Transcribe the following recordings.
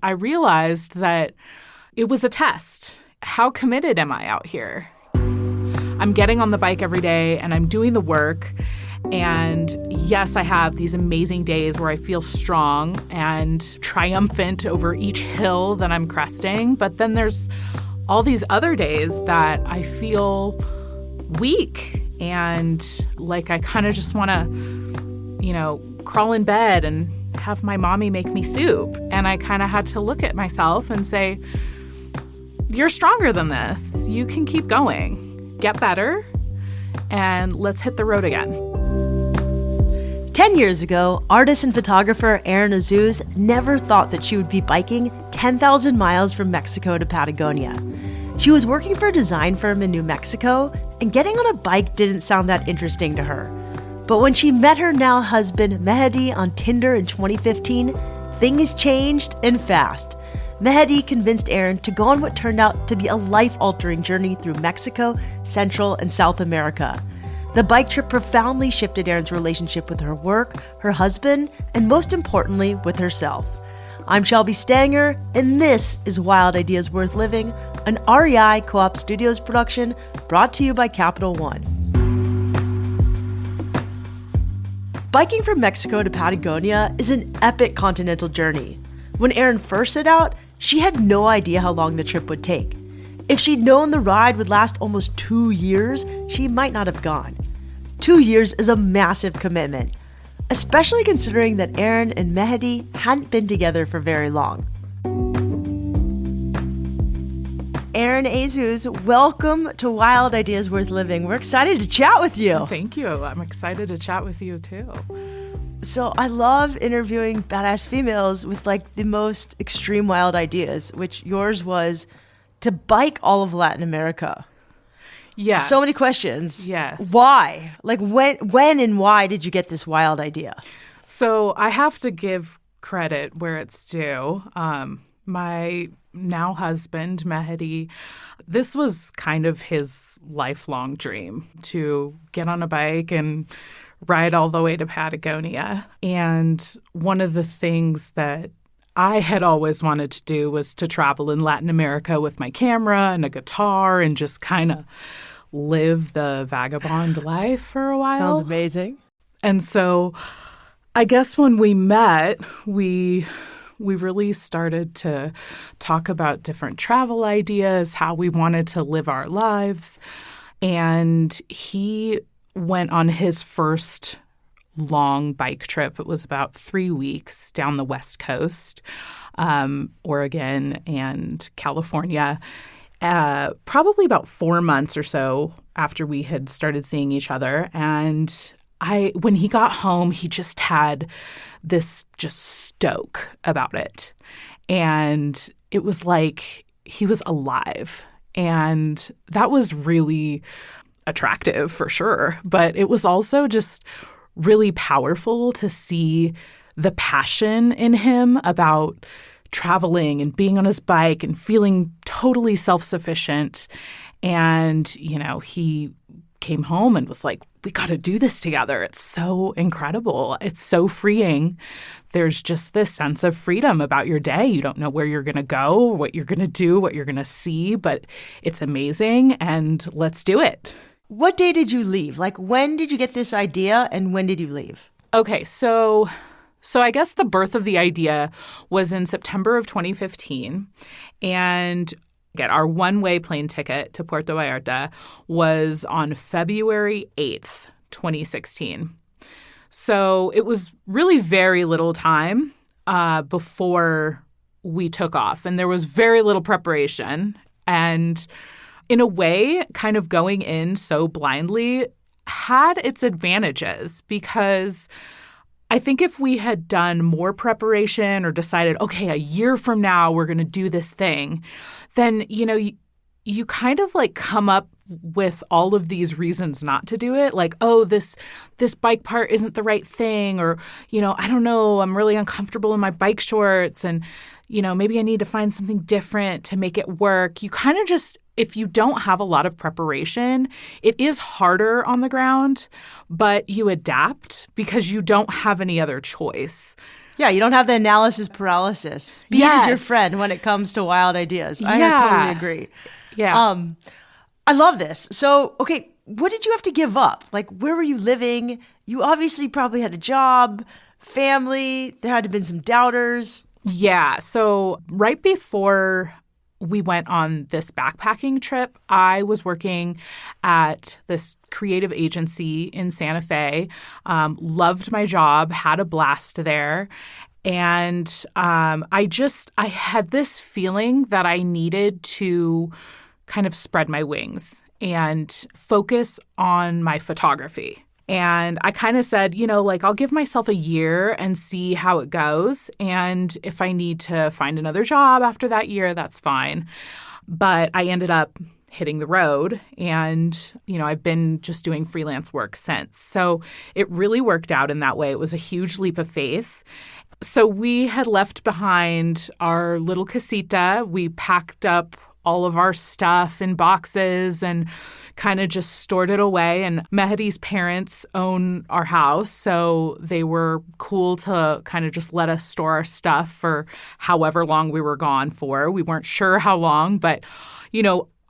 I realized that it was a test. How committed am I out here? I'm getting on the bike every day and I'm doing the work. And yes, I have these amazing days where I feel strong and triumphant over each hill that I'm cresting. But then there's all these other days that I feel weak and like I kind of just want to, crawl in bed and have my mommy make me soup. And I kind of had to look at myself and say, you're stronger than this. You can keep going. Get better. And let's hit the road again. 10 years ago, artist and photographer Erin Azouz never thought that she would be biking 10,000 miles from Mexico to Patagonia. She was working for a design firm in New Mexico, and getting on a bike didn't sound that interesting to her. But when she met her now husband, Mehedi, on Tinder in 2015, things changed and fast. Mehedi convinced Erin to go on what turned out to be a life-altering journey through Mexico, Central, and South America. The bike trip profoundly shifted Erin's relationship with her work, her husband, and most importantly, with herself. I'm Shelby Stanger, and this is Wild Ideas Worth Living, an REI Co-op Studios production brought to you by Capital One. Biking from Mexico to Patagonia is an epic continental journey. When Erin first set out, she had no idea how long the trip would take. If she'd known the ride would last almost 2 years, she might not have gone. 2 years is a massive commitment, especially considering that Erin and Mehedi hadn't been together for very long. Erin Azouz, welcome to Wild Ideas Worth Living. We're excited to chat with you. Thank you. I'm excited to chat with you too. So I love interviewing badass females with like the most extreme wild ideas, which yours was to bike all of Latin America. Yes. So many questions. Yes. Why? Like when and why did you get this wild idea? So I have to give credit where it's due. My now husband, Mehedi, this was kind of his lifelong dream to get on a bike and ride all the way to Patagonia. And one of the things that I had always wanted to do was to travel in Latin America with my camera and a guitar and just kind of live the vagabond life for a while. Sounds amazing. And so I guess when we met, we really started to talk about different travel ideas, how we wanted to live our lives. And he went on his first long bike trip. It was about 3 weeks down the West Coast, Oregon and California, probably about 4 months or so after we had started seeing each other. And when he got home, he just had this just stoke about it. And it was like he was alive. And that was really attractive for sure. But it was also just really powerful to see the passion in him about traveling and being on his bike and feeling totally self-sufficient. And, he came home and was like, we got to do this together. It's so incredible. It's so freeing. There's just this sense of freedom about your day. You don't know where you're going to go, what you're going to do, what you're going to see, but it's amazing. And let's do it. What day did you leave? Like, when did you get this idea and when did you leave? Okay, so I guess the birth of the idea was in September of 2015. And our one-way plane ticket to Puerto Vallarta was on February 8th, 2016. So it was really very little time before we took off. And there was very little preparation. And in a way, kind of going in so blindly had its advantages because I think if we had done more preparation or decided, okay, a year from now we're going to do this thing, then, you kind of like come up with all of these reasons not to do it. Like, oh, this bike part isn't the right thing, or, I don't know, I'm really uncomfortable in my bike shorts and, maybe I need to find something different to make it work. You kind of just, if you don't have a lot of preparation, it is harder on the ground, but you adapt because you don't have any other choice. Yeah, you don't have the analysis paralysis. Speed is your friend when it comes to wild ideas. I totally agree. Yeah. I love this. So, okay, what did you have to give up? Like, where were you living? You obviously probably had a job, family. There had to have been some doubters. Yeah. So right before we went on this backpacking trip, I was working at this creative agency in Santa Fe, loved my job, had a blast there. And I had this feeling that I needed to kind of spread my wings and focus on my photography. And I kind of said, I'll give myself a year and see how it goes. And if I need to find another job after that year, that's fine. But I ended up hitting the road and, I've been just doing freelance work since. So it really worked out in that way. It was a huge leap of faith. So we had left behind our little casita. We packed up all of our stuff in boxes and kind of just stored it away. And Mehedi's parents own our house, so they were cool to kind of just let us store our stuff for however long we were gone for. We weren't sure how long, but,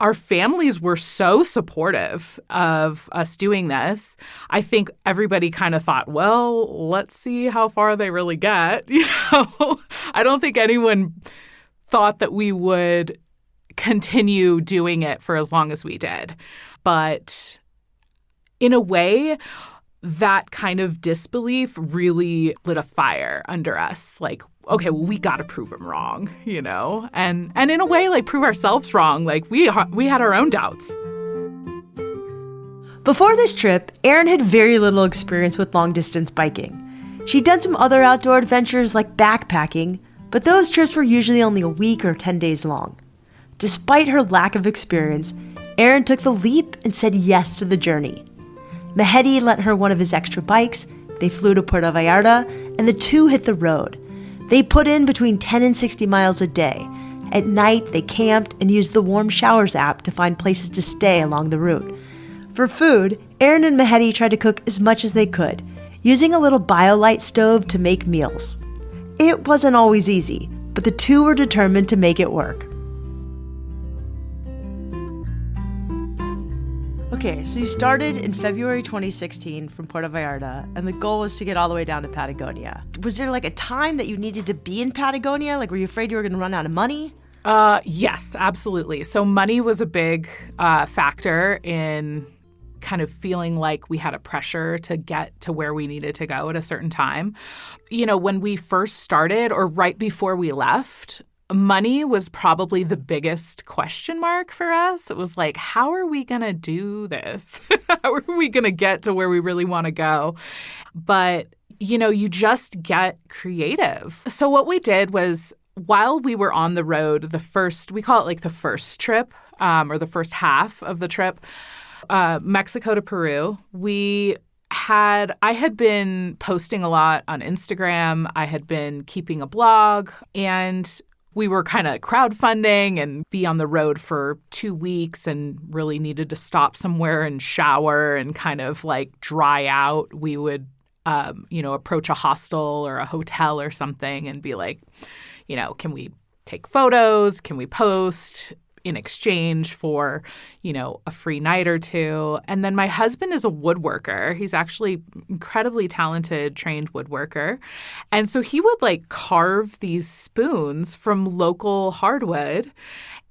our families were so supportive of us doing this. I think everybody kind of thought, well, let's see how far they really get. I don't think anyone thought that we would continue doing it for as long as we did. But in a way, that kind of disbelief really lit a fire under us. Like, okay, well, we got to prove them wrong, and in a way, like, prove ourselves wrong. Like, we had our own doubts. Before this trip, Erin had very little experience with long-distance biking. She'd done some other outdoor adventures like backpacking, but those trips were usually only a week or 10 days long. Despite her lack of experience, Erin took the leap and said yes to the journey. Mehedi lent her one of his extra bikes, they flew to Puerto Vallarta, and the two hit the road. They put in between 10 and 60 miles a day. At night, they camped and used the Warm Showers app to find places to stay along the route. For food, Erin and Mehedi tried to cook as much as they could, using a little BioLite stove to make meals. It wasn't always easy, but the two were determined to make it work. Okay, so you started in February 2016 from Puerto Vallarta, and the goal was to get all the way down to Patagonia. Was there like a time that you needed to be in Patagonia? Like, were you afraid you were going to run out of money? Yes, absolutely. So money was a big factor in kind of feeling like we had a pressure to get to where we needed to go at a certain time. When we first started or right before we left, money was probably the biggest question mark for us. It was like, how are we going to do this? How are we going to get to where we really want to go? But, you just get creative. So what we did was, while we were on the road, we call it like the first trip, or the first half of the trip, Mexico to Peru, I had been posting a lot on Instagram. I had been keeping a blog, and we were kind of crowdfunding and be on the road for 2 weeks and really needed to stop somewhere and shower and kind of like dry out. We would, approach a hostel or a hotel or something and be like, can we take photos? Can we post in exchange for, a free night or two? And then my husband is a woodworker. He's actually incredibly talented, trained woodworker. And so he would like carve these spoons from local hardwood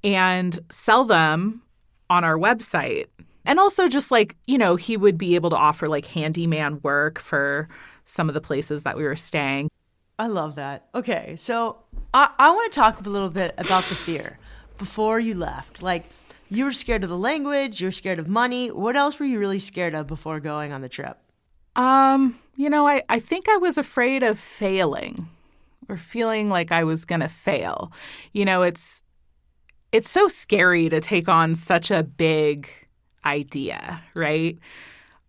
and sell them on our website. And also just like, he would be able to offer like handyman work for some of the places that we were staying. I love that. Okay, so I want to talk a little bit about the fear before you left. Like, you were scared of the language, you were scared of money. What else were you really scared of before going on the trip? I think I was afraid of failing or feeling like I was going to fail. It's so scary to take on such a big idea, right?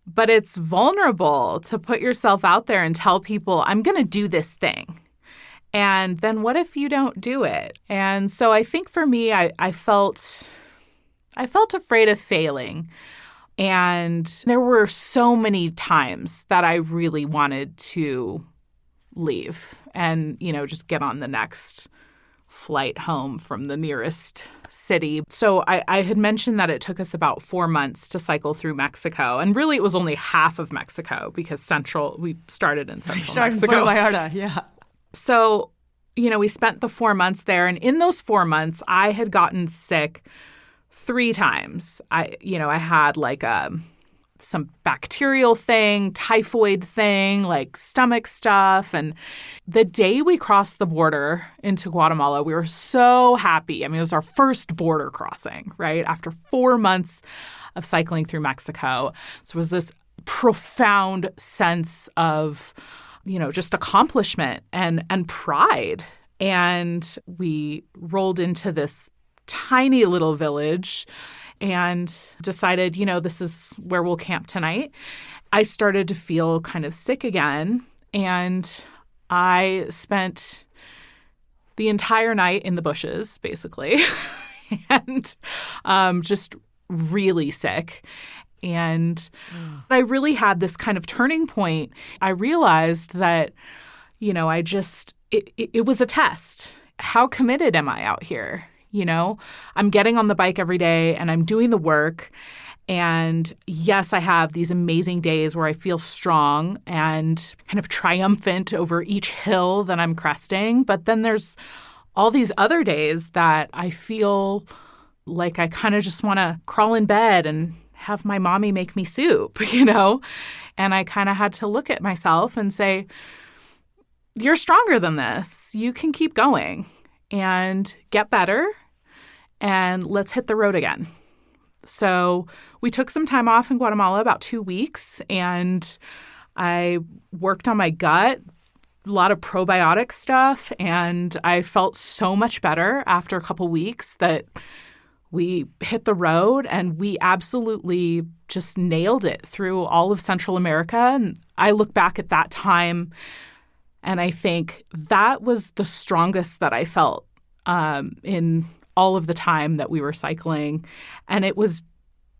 But it's vulnerable to put yourself out there and tell people, I'm going to do this thing. And then what if you don't do it? And so I think for me, I felt afraid of failing. And there were so many times that I really wanted to leave and, just get on the next flight home from the nearest city. So I had mentioned that it took us about 4 months to cycle through Mexico. And really, it was only half of Mexico because we started in central Mexico. In Puerto Vallarta, yeah. So, we spent the 4 months there. And in those 4 months, I had gotten sick 3 times. I had like some bacterial thing, typhoid thing, like stomach stuff. And the day we crossed the border into Guatemala, we were so happy. I mean, it was our first border crossing, right? After 4 months of cycling through Mexico. So it was this profound sense of, just accomplishment and pride. And we rolled into this tiny little village and decided, this is where we'll camp tonight. I started to feel kind of sick again, and I spent the entire night in the bushes, basically, and just really sick. And I really had this kind of turning point. I realized that, it was a test. How committed am I out here? I'm getting on the bike every day and I'm doing the work. And yes, I have these amazing days where I feel strong and kind of triumphant over each hill that I'm cresting. But then there's all these other days that I feel like I kind of just want to crawl in bed and have my mommy make me soup, And I kind of had to look at myself and say, you're stronger than this. You can keep going and get better, and let's hit the road again. So we took some time off in Guatemala, about 2 weeks, and I worked on my gut, a lot of probiotic stuff, and I felt so much better after a couple weeks that we hit the road, and we absolutely just nailed it through all of Central America. And I look back at that time, and I think that was the strongest that I felt in all of the time that we were cycling. And it was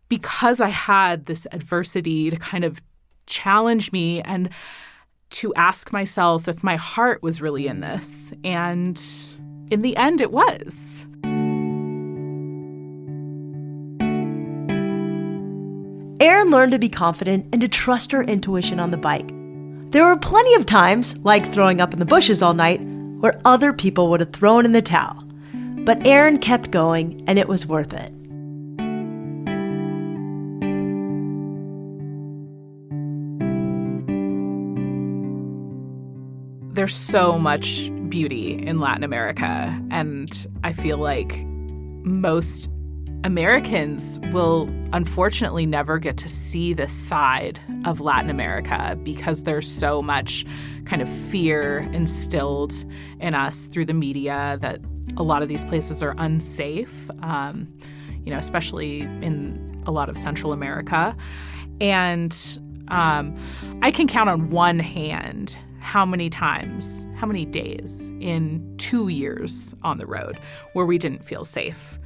because I had this adversity to kind of challenge me and to ask myself if my heart was really in this. And in the end, it was. Erin learned to be confident and to trust her intuition on the bike. There were plenty of times, like throwing up in the bushes all night, where other people would have thrown in the towel. But Erin kept going, and it was worth it. There's so much beauty in Latin America, and I feel like most Americans will unfortunately never get to see this side of Latin America because there's so much kind of fear instilled in us through the media that a lot of these places are unsafe, especially in a lot of Central America. And I can count on one hand how many days in 2 years on the road where we didn't feel safe.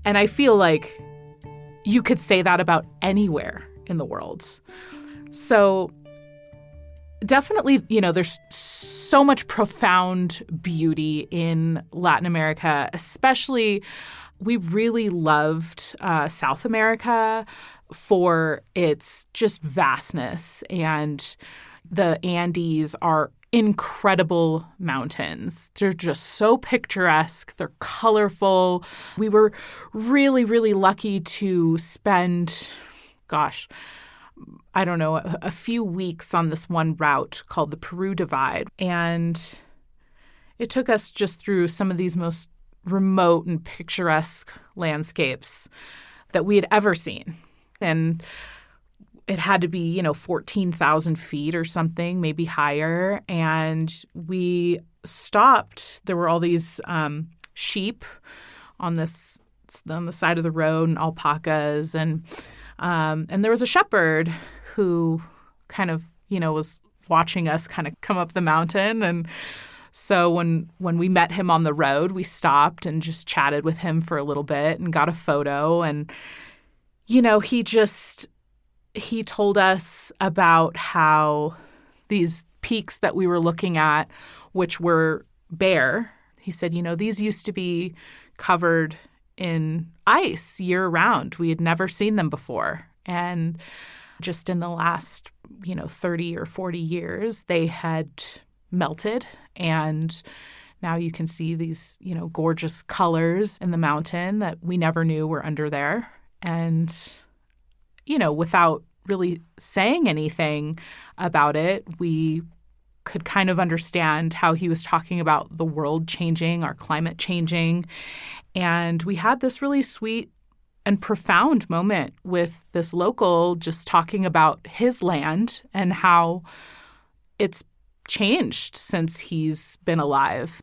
And I feel like you could say that about anywhere in the world. So definitely, there's so much profound beauty in Latin America, especially we really loved South America for its just vastness. And the Andes are incredible mountains. They're just so picturesque. They're colorful. We were really, really lucky to spend, a few weeks on this one route called the Peru Divide. And it took us just through some of these most remote and picturesque landscapes that we had ever seen. And it had to be, 14,000 feet or something, maybe higher. And we stopped. There were all these sheep on the side of the road and alpacas. And there was a shepherd who kind of, was watching us kind of come up the mountain. And so when we met him on the road, we stopped and just chatted with him for a little bit and got a photo. And, he told us about how these peaks that we were looking at, which were bare, he said, these used to be covered in ice year round. We had never seen them before. And just in the last, 30 or 40 years, they had melted. And now you can see these, gorgeous colors in the mountain that we never knew were under there. And, without really saying anything about it, we could kind of understand how he was talking about the world changing, our climate changing. And we had this really sweet and profound moment with this local just talking about his land and how it's changed since he's been alive.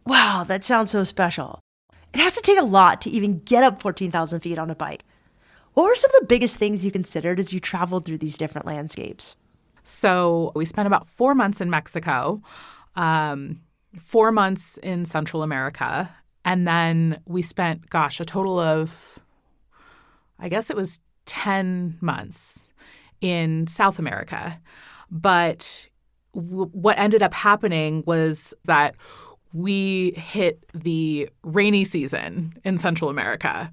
Wow, that sounds so special. It has to take a lot to even get up 14,000 feet on a bike. What were some of the biggest things you considered as you traveled through these different landscapes? So we spent about 4 months in Mexico, 4 months in Central America, and then we spent, a total of, I guess it was 10 months in South America. But what ended up happening was that we hit the rainy season in Central America.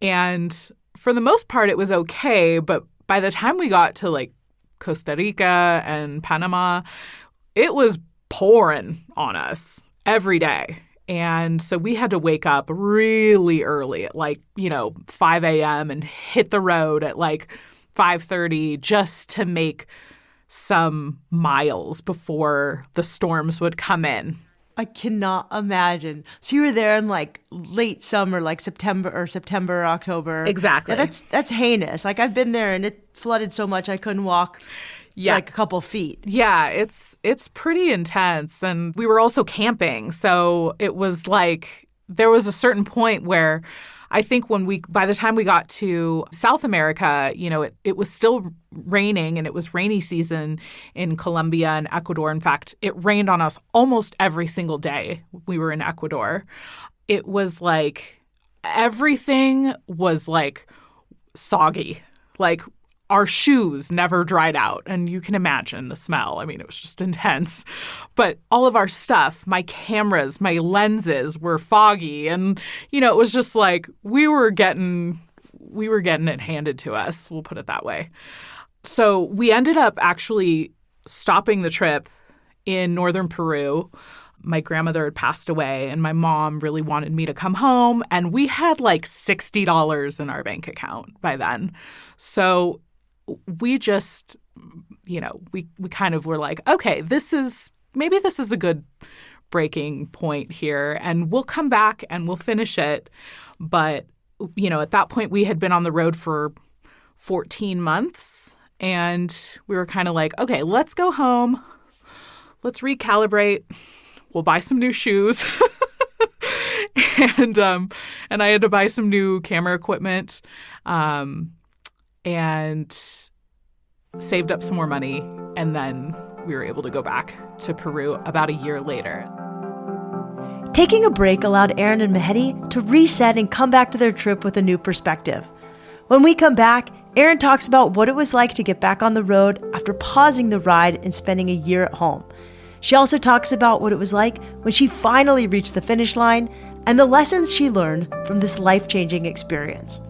And for the most part, it was okay. But by the time we got to Costa Rica and Panama, it was pouring on us every day. And so we had to wake up really early at 5 a.m. and hit the road at 5:30 just to make some miles before the storms would come in. I cannot imagine. So you were there in late summer, September or October. Exactly. Yeah, that's heinous. I've been there and it flooded so much I couldn't walk a couple feet. Yeah, it's pretty intense. And we were also camping. So it was there was a certain point where I think by the time we got to South America, it was still raining and it was rainy season in Colombia and Ecuador. In fact, it rained on us almost every single day we were in Ecuador. It was everything was soggy. Our shoes never dried out, and you can imagine the smell. I mean, it was just intense. But all of our stuff, my cameras, my lenses were foggy, and it was just we were getting it handed to us. We'll put it that way. So we ended up actually stopping the trip in northern Peru. My grandmother had passed away, and my mom really wanted me to come home, and we had $60 in our bank account by then. So we just, we kind of were okay, this is a good breaking point here, and we'll come back and we'll finish it. But, at that point we had been on the road for 14 months, and we were kind of okay, let's go home. Let's recalibrate. We'll buy some new shoes. And I had to buy some new camera equipment. And saved up some more money, and then we were able to go back to Peru about a year later. Taking a break allowed Erin and Mehedi to reset and come back to their trip with a new perspective. When we come back, Erin talks about what it was like to get back on the road after pausing the ride and spending a year at home. She also talks about what it was like when she finally reached the finish line and the lessons she learned from this life-changing experience.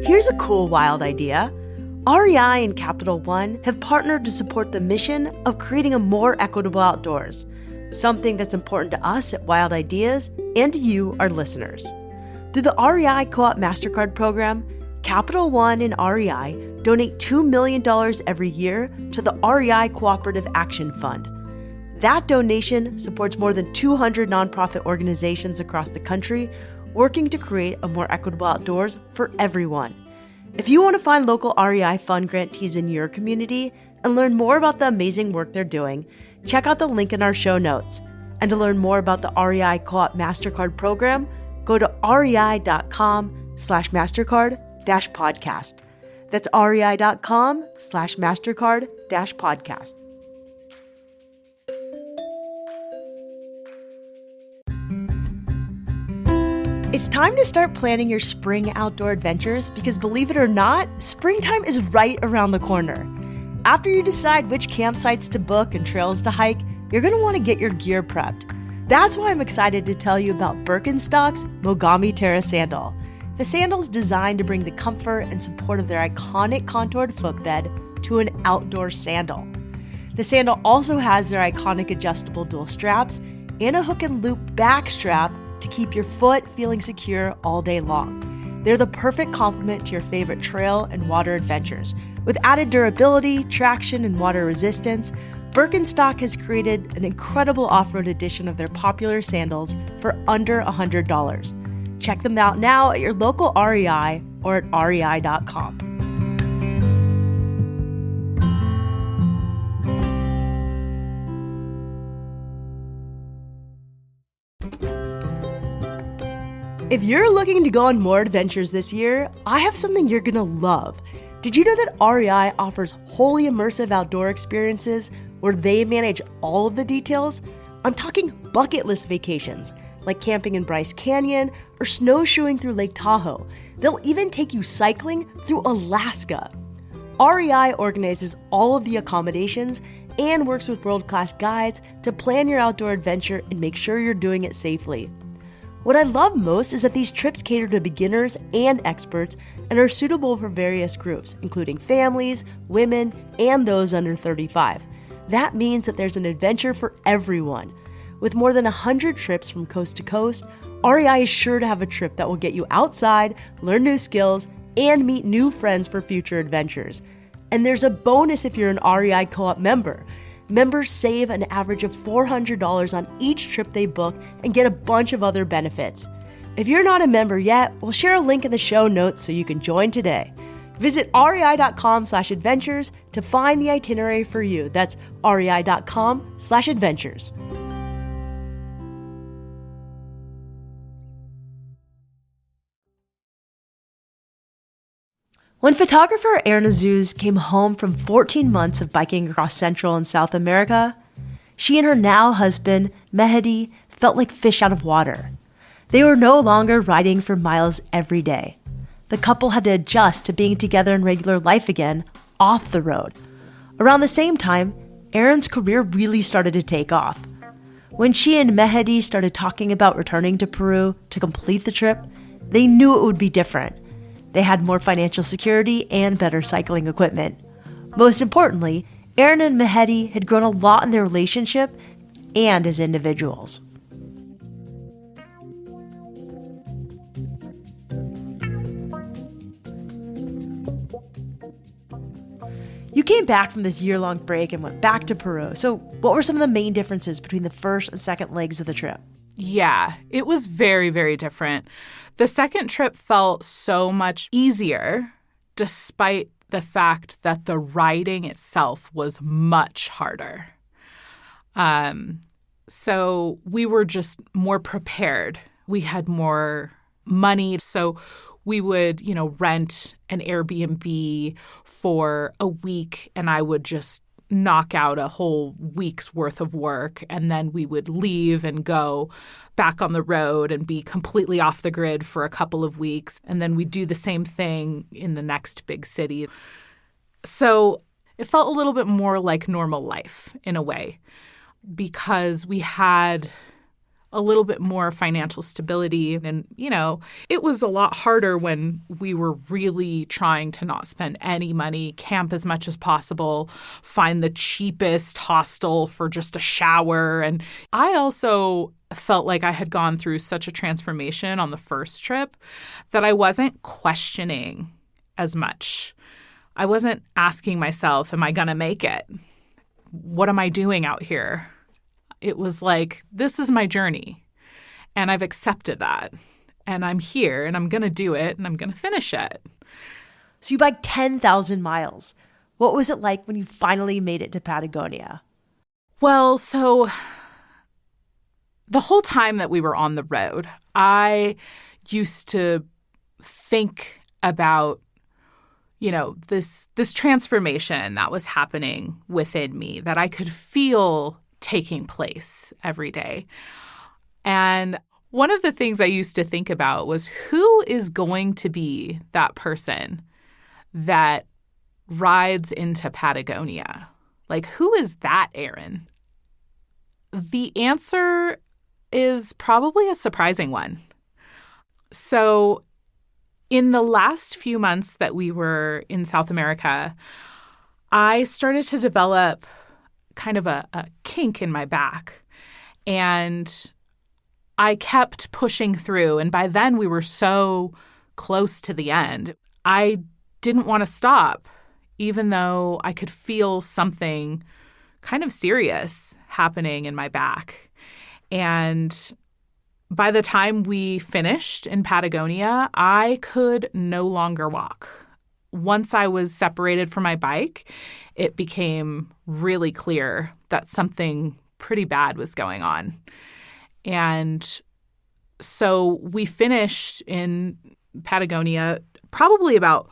Here's a cool, wild idea. REI and Capital One have partnered to support the mission of creating a more equitable outdoors, something that's important to us at Wild Ideas and to you, our listeners. Through the REI Co-op MasterCard program, Capital One and REI donate $2 million every year to the REI Cooperative Action Fund. That donation supports more than 200 nonprofit organizations across the country working to create a more equitable outdoors for everyone. If you want to find local REI fund grantees in your community and learn more about the amazing work they're doing, check out the link in our show notes. And to learn more about the REI Co-op MasterCard program, go to rei.com/MasterCard-podcast. That's rei.com/MasterCard-podcast. It's time to start planning your spring outdoor adventures because, believe it or not, springtime is right around the corner. After you decide which campsites to book and trails to hike, you're going to want to get your gear prepped. That's why I'm excited to tell you about Birkenstock's Mogami Terra sandal. The sandal's designed to bring the comfort and support of their iconic contoured footbed to an outdoor sandal. The sandal also has their iconic adjustable dual straps and a hook and loop back strap to keep your foot feeling secure all day long. They're the perfect complement to your favorite trail and water adventures. With added durability, traction, and water resistance, Birkenstock has created an incredible off-road edition of their popular sandals for under $100. Check them out now at your local REI or at rei.com. If you're looking to go on more adventures this year, I have something you're gonna love. Did you know that REI offers wholly immersive outdoor experiences where they manage all of the details? I'm talking bucket list vacations, like camping in Bryce Canyon or snowshoeing through Lake Tahoe. They'll even take you cycling through Alaska. REI organizes all of the accommodations and works with world-class guides to plan your outdoor adventure and make sure you're doing it safely. What I love most is that these trips cater to beginners and experts and are suitable for various groups, including families, women, and those under 35. That means that there's an adventure for everyone. With more than 100 trips from coast to coast, REI is sure to have a trip that will get you outside, learn new skills, and meet new friends for future adventures. And there's a bonus if you're an REI Co-op member. Members save an average of $400 on each trip they book and get a bunch of other benefits. If you're not a member yet, we'll share a link in the show notes so you can join today. Visit rei.com/adventures to find the itinerary for you. That's rei.com/adventures. When photographer Erin Azouz came home from 14 months of biking across Central and South America, she and her now husband, Mehedi, felt like fish out of water. They were no longer riding for miles every day. The couple had to adjust to being together in regular life again, off the road. Around the same time, Erin's career really started to take off. When she and Mehedi started talking about returning to Peru to complete the trip, they knew it would be different. They had more financial security and better cycling equipment. Most importantly, Erin and Mehedi had grown a lot in their relationship and as individuals. You came back from this year-long break and went back to Peru. So what were some of the main differences between the first and second legs of the trip? Yeah, it was very, very different. The second trip felt so much easier, despite the fact that the riding itself was much harder. So we were just more prepared. We had more money. So we would, rent an Airbnb for a week, and I would just knock out a whole week's worth of work, and then we would leave and go back on the road and be completely off the grid for a couple of weeks, and then we'd do the same thing in the next big city. So it felt a little bit more like normal life in a way, because we had a little bit more financial stability. And, it was a lot harder when we were really trying to not spend any money, camp as much as possible, find the cheapest hostel for just a shower. And I also felt like I had gone through such a transformation on the first trip that I wasn't questioning as much. I wasn't asking myself, am I going to make it? What am I doing out here? It was like, this is my journey, and I've accepted that, and I'm here, and I'm going to do it, and I'm going to finish it. So you biked 10,000 miles. What was it like when you finally made it to Patagonia? Well, so the whole time that we were on the road, I used to think about this transformation that was happening within me, that I could feel taking place every day. And one of the things I used to think about was who is going to be that person that rides into Patagonia? Like, who is that Erin? The answer is probably a surprising one. So in the last few months that we were in South America, I started to develop kind of a kink in my back. And I kept pushing through. And by then we were so close to the end. I didn't want to stop, even though I could feel something kind of serious happening in my back. And by the time we finished in Patagonia, I could no longer walk. Once I was separated from my bike, it became really clear that something pretty bad was going on. And so we finished in Patagonia probably about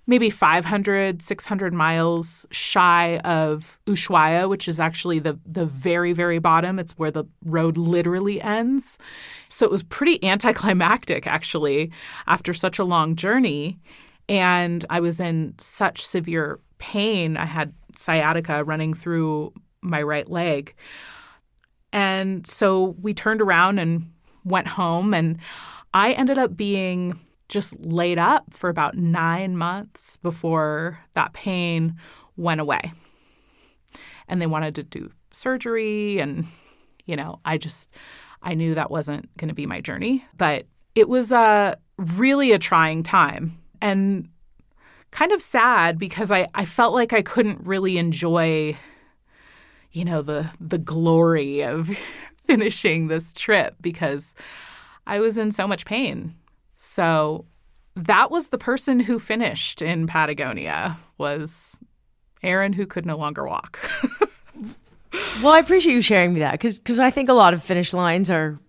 maybe 500, 600 miles shy of Ushuaia, which is actually the very, very bottom. It's where the road literally ends. So it was pretty anticlimactic, actually, after such a long journey. And I was in such severe pain. I had sciatica running through my right leg. And so we turned around and went home. And I ended up being just laid up for about 9 months before that pain went away. And they wanted to do surgery. And, I knew that wasn't going to be my journey. But it was really a trying time and kind of sad because I felt like I couldn't really enjoy, the glory of finishing this trip because I was in so much pain. So that was the person who finished in Patagonia, was Erin, who could no longer walk. Well, I appreciate you sharing me that because I think a lot of finish lines are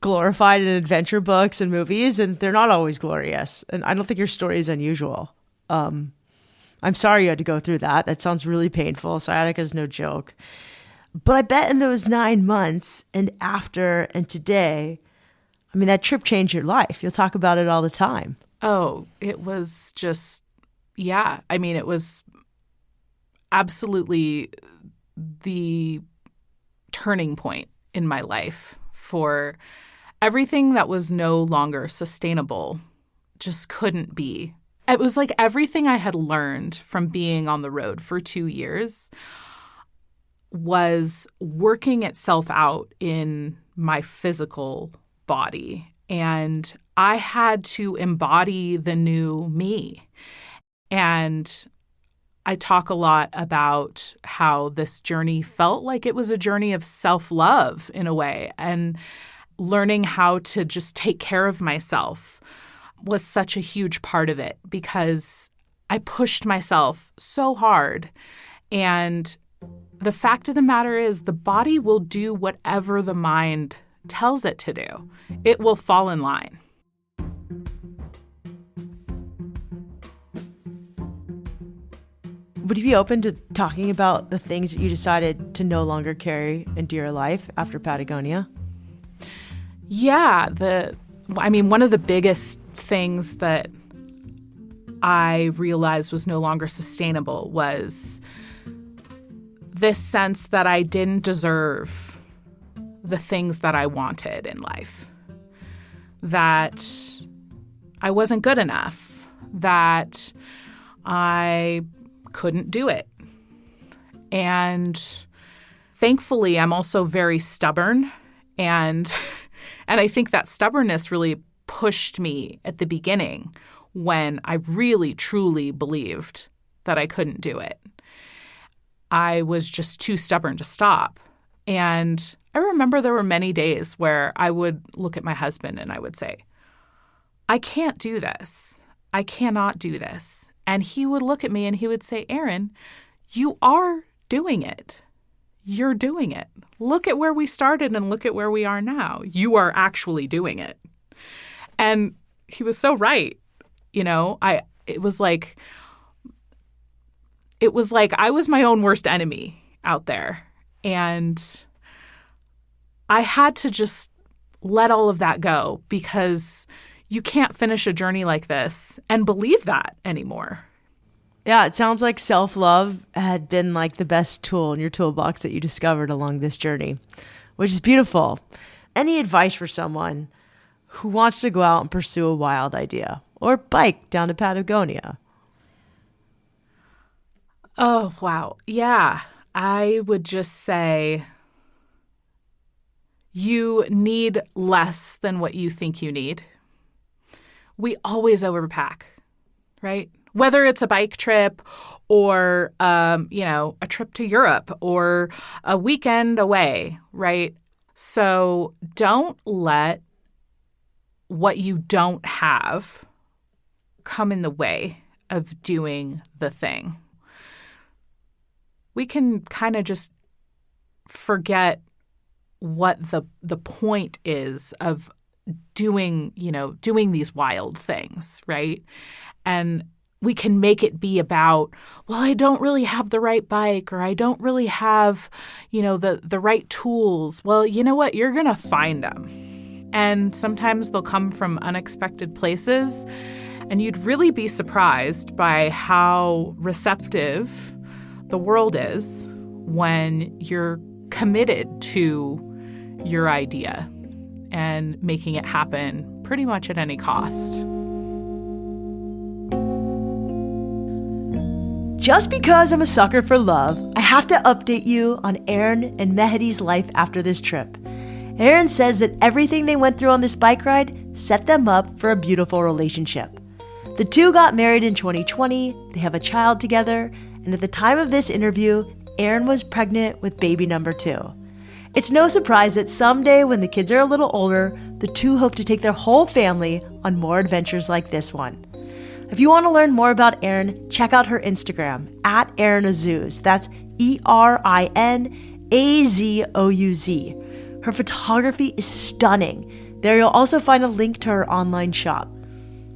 glorified in adventure books and movies, and they're not always glorious. And I don't think your story is unusual. I'm sorry you had to go through that. That sounds really painful. Sciatica is no joke. But I bet in those 9 months and after and today, that trip changed your life. You'll talk about it all the time. Oh, it was just, yeah. It was absolutely the turning point in my life for everything that was no longer sustainable just couldn't be. It was like everything I had learned from being on the road for 2 years was working itself out in my physical body. And I had to embody the new me. And I talk a lot about how this journey felt like it was a journey of self-love in a way. And learning how to just take care of myself was such a huge part of it because I pushed myself so hard. And the fact of the matter is the body will do whatever the mind tells it to do. It will fall in line. Would you be open to talking about the things that you decided to no longer carry into your life after Patagonia? Yeah. One of the biggest things that I realized was no longer sustainable was this sense that I didn't deserve the things that I wanted in life, that I wasn't good enough, that I couldn't do it. And thankfully, I'm also very stubborn. And I think that stubbornness really pushed me at the beginning when I really, truly believed that I couldn't do it. I was just too stubborn to stop. And I remember there were many days where I would look at my husband and I would say, I can't do this. I cannot do this. And he would look at me and he would say, Erin, you are doing it. You're doing it. Look at where we started and look at where we are now. You are actually doing it. And he was so right. It was like I was my own worst enemy out there. And I had to just let all of that go, because you can't finish a journey like this and believe that anymore. Yeah, it sounds like self-love had been like the best tool in your toolbox that you discovered along this journey, which is beautiful. Any advice for someone who wants to go out and pursue a wild idea or bike down to Patagonia? Oh, wow. Yeah, I would just say you need less than what you think you need. We always overpack, right? Whether it's a bike trip or, a trip to Europe or a weekend away, right? So don't let what you don't have come in the way of doing the thing. We can kind of just forget what the point is of doing these wild things, right? And we can make it be about, well, I don't really have the right bike, or I don't really have, the right tools. Well, you know what? You're going to find them. And sometimes they'll come from unexpected places. And you'd really be surprised by how receptive the world is when you're committed to your idea and making it happen pretty much at any cost. Just because I'm a sucker for love, I have to update you on Erin and Mehedi's life after this trip. Erin says that everything they went through on this bike ride set them up for a beautiful relationship. The two got married in 2020, they have a child together, and at the time of this interview, Erin was pregnant with baby number 2. It's no surprise that someday when the kids are a little older, the two hope to take their whole family on more adventures like this one. If you want to learn more about Erin, check out her Instagram, at Erin Azouz. That's ERINAZOUZ. Her photography is stunning. There you'll also find a link to her online shop.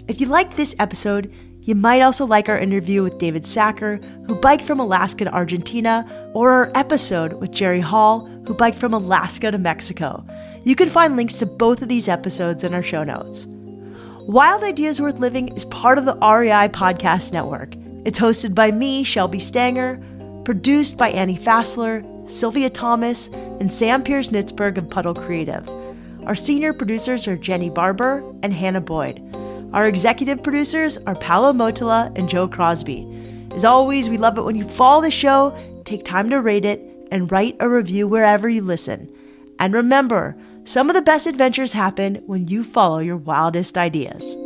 If you liked this episode, you might also like our interview with David Sacker, who biked from Alaska to Argentina, or our episode with Jerry Hall, who biked from Alaska to Mexico. You can find links to both of these episodes in our show notes. Wild Ideas Worth Living is part of the REI Podcast Network. It's hosted by me, Shelby Stanger, produced by Annie Fassler, Sylvia Thomas, and Sam Pierce-Nitzberg of Puddle Creative. Our senior producers are Jenny Barber and Hannah Boyd. Our executive producers are Paolo Motola and Joe Crosby. As always, we love it when you follow the show, take time to rate it, and write a review wherever you listen. And remember, some of the best adventures happen when you follow your wildest ideas.